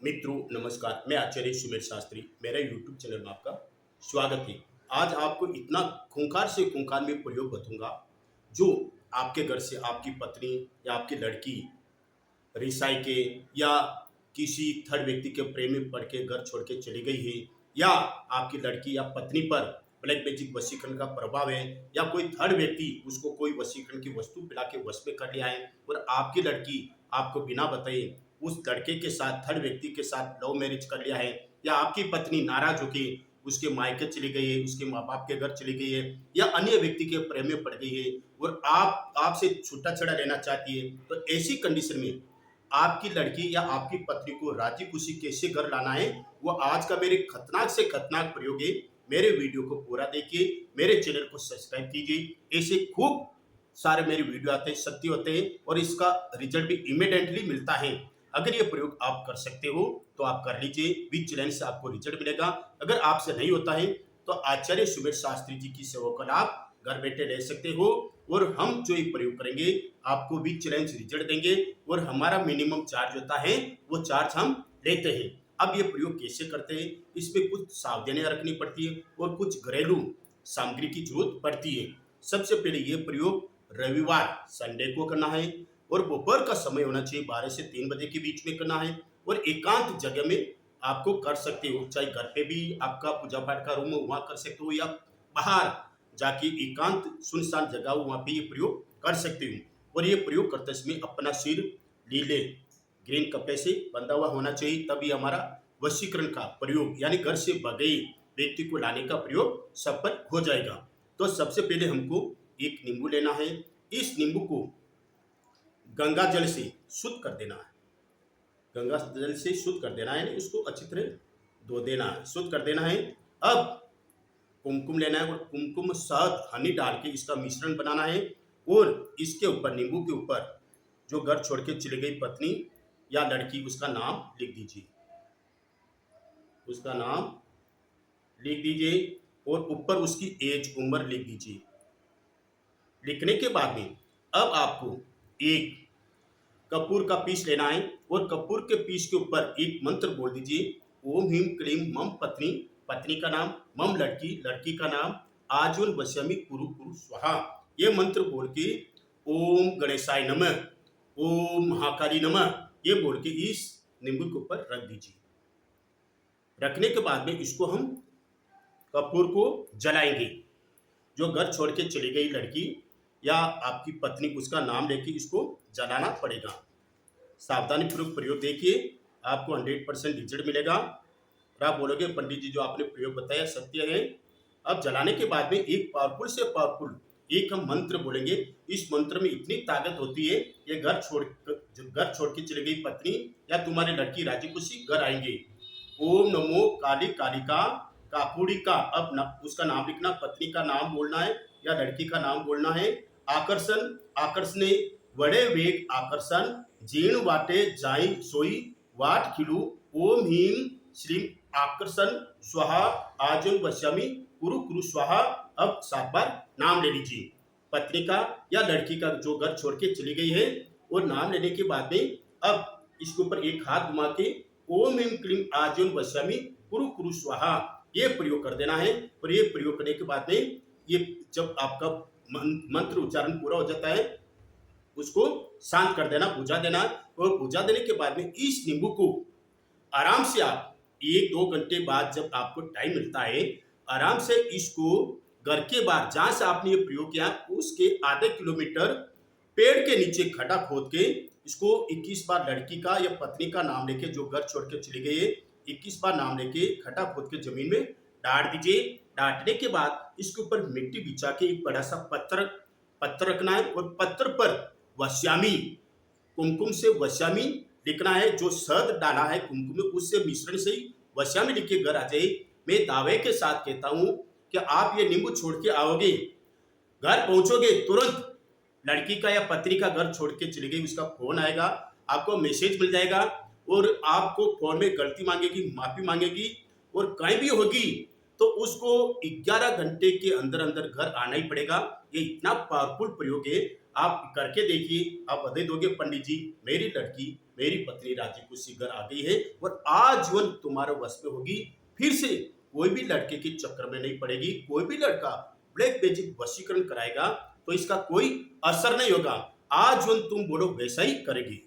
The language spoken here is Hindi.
मित्रों नमस्कार, मैं आचार्य सुमेर शास्त्री। मेरा यूट्यूब चैनल में आपका स्वागत है। आज आपको इतना खूंखार से खूंखार में प्रयोग बताऊंगा जो आपके घर से आपकी पत्नी या आपकी लड़की रिसाई के या किसी थर्ड व्यक्ति के प्रेम में पड़ के घर छोड़ के चली गई है, या आपकी लड़की या पत्नी पर ब्लैक मैजिक वशीकरण का प्रभाव है, या कोई थर्ड व्यक्ति उसको कोई वशीकरण की वस्तु पिला के वश में कर लिया है और आपकी लड़की आपको बिना बताए उस लड़के के साथ थर्ड व्यक्ति के साथ लव मैरिज कर लिया है, या आपकी पत्नी नाराज होकर उसके मायके चली गई है, उसके माँ बाप के घर चली गई है, या अन्य व्यक्ति के प्रेम में पड़ गई है और आप आपसे छूटा छड़ा लेना चाहती है, तो ऐसी कंडीशन में आपकी लड़की या आपकी पत्नी को राजी खुशी कैसे घर लाना है, वो आज का मेरे खतरनाक से खतरनाक प्रयोग है। मेरे वीडियो को पूरा देखिए, मेरे चैनल को सब्सक्राइब कीजिए। ऐसे खूब सारे मेरे वीडियो आते हैं, सत्य होते हैं और इसका रिजल्ट भी इमीडिएटली मिलता है। अगर ये प्रयोग आप कर सकते हो तो आप कर लीजिए, विच चैलेंज से आपको रिजल्ट मिलेगा। अगर आपसे नहीं होता है तो आचार्य सुमेर शास्त्री जी की सेवा का लाभ घर बैठे ले सकते हो और हम जो ये प्रयोग करेंगे आपको विच चैलेंज रिजल्ट देंगे और हमारा मिनिमम चार्ज होता है वो चार्ज हम लेते हैं। अब ये प्रयोग कैसे करते हैं, इसमें कुछ सावधानियां रखनी पड़ती है और कुछ घरेलू सामग्री की जरूरत पड़ती है। सबसे पहले ये प्रयोग रविवार संडे को करना है और दोपहर का समय होना चाहिए 12 से 3 बजे के बीच में करना है और एकांत जगह में आपको कर सकते हो, चाहे घर पे भी आपका पूजा पाठ का रूम हो वहां कर सकते हो या बाहर जाके एकांत सुनसान जगह हो वहां पे ये प्रयोग कर सकते हो। और ये प्रयोग करते समय अपना सिर नीले ग्रीन कपड़े से बंधा हुआ होना चाहिए, तभी हमारा वशीकरण का प्रयोग यानी घर से भगे व्यक्ति को लाने का प्रयोग सफल हो जाएगा। तो सबसे पहले हमको एक नींबू लेना है। इस नींबू को गंगा जल से शुद्ध कर देना है, गंगा जल से शुद्ध कर देना है, उसको अच्छी तरह धो देना है, शुद्ध कर देना है। अब कुमकुम लेना है और कुमकुम शहद हनी डाल के इसका मिश्रण बनाना है और इसके ऊपर नींबू के ऊपर जो घर छोड़ के चली गई पत्नी या लड़की उसका नाम लिख दीजिए, उसका नाम लिख दीजिए और ऊपर उसकी एज उम्र लिख दीजिए। लिखने के बाद में अब आपको एक कपूर का पीस लेना है और कपूर के पीस के ऊपर एक मंत्र बोल दीजिए, ओम ह्रीम क्लीम मम पत्नी, पत्नी का नाम, मम लड़की, लड़की का नाम, आजुन वश्यमी कुरु कुरु स्वाहा। ये मंत्र बोल के ओम गणेशाय नमः, ओम महाकाली नमः ये बोल के इस नींबू के ऊपर रख दीजिए। रखने के बाद में इसको हम कपूर को जलाएंगे। जो घर छोड़ के चली गई लड़की या आपकी पत्नी उसका नाम लेके इसको जलाना पड़ेगा। सावधानी पूर्वक प्रयोग देखिए, आपको 100% रिजल्ट मिलेगा और आप बोलोगे पंडित जी जो आपने प्रयोग बताया सत्य है। अब जलाने के बाद में एक पावरफुल से पावरफुल एक हम मंत्र बोलेंगे। इस मंत्र में इतनी ताकत होती है, ये घर छोड़ के चली गई पत्नी या तुम्हारी लड़की राजी खुशी घर आएंगे। ओम नमो काली कालिका कापुड़िका। अब उसका नाम लिखना, पत्नी का नाम बोलना है या लड़की का नाम बोलना है। आकर्षण आकर्षणे वड़े वेग आकर्षण, जीर्ण वाटे जाई सोई वाट खिलू, ओम ह्रीम श्रीम आकर्षण स्वाहा, आजुन वश्यामी कुरु कुरु स्वाहा। अब 7 बार नाम ले लीजिए पत्नी का या लड़की का जो घर छोड़ के चली गई है। और नाम लेने के बाद में अब इसके ऊपर एक हाथ घुमा के ओम ह्रीम क्लीम आजुन वश्यामी कुरु कुरु स्वाहा ये प्रयोग कर देना है। और ये प्रयोग करने के बाद में ये जब आपका मंत्र उच्चारण पूरा हो जाता है उसको शांत कर देना, बुझा देना। और बुझा देने के बाद में इस नींबू को आराम से आप 1-2 घंटे बाद जब आपको टाइम मिलता है आराम से इसको घर के बाहर जहां से आपने ये प्रयोग किया उसके आधे किलोमीटर पेड़ के नीचे खड्डा खोद के इसको 21 बार लड़की का या पत्नी का नाम लेके जो घर छोड़ के चली गई है 21 बार नाम लेके खड्डा खोद के जमीन में डाल दीजिए। डांटने के बाद इसके ऊपर मिट्टी बिछा के एक बड़ा सा पत्थर रखना है और पत्थर पर वश्यामी कुमकुम से वश्यामी लिखना है। जो शहद डाला है कुमकुम में उससे मिश्रण से ही वश्यामी लिख के घर आ जाए। मैं दावे के साथ कहता हूं कि आप ये नींबू छोड़ के आओगे, घर पहुंचोगे तुरंत लड़की का या पत्नी का घर छोड़ के चली गई उसका फोन आएगा, आपको मैसेज मिल जाएगा और आपको फोन में गलती मांगेगी, माफी मांगेगी और कहीं भी होगी तो उसको 11 घंटे के अंदर अंदर घर आना ही पड़ेगा। ये इतना पावरफुल प्रयोग है, आप करके देखिए, आप बधाई दोगे पंडित जी मेरी लड़की मेरी पत्नी राजी खुशी घर आ गई है और आजीवन तुम्हारे वश में होगी। फिर से कोई भी लड़के के चक्कर में नहीं पड़ेगी। कोई भी लड़का ब्लैक मैजिक वशीकरण कराएगा तो इसका कोई असर नहीं होगा। आजीवन तुम बोलो वैसा ही करेगी।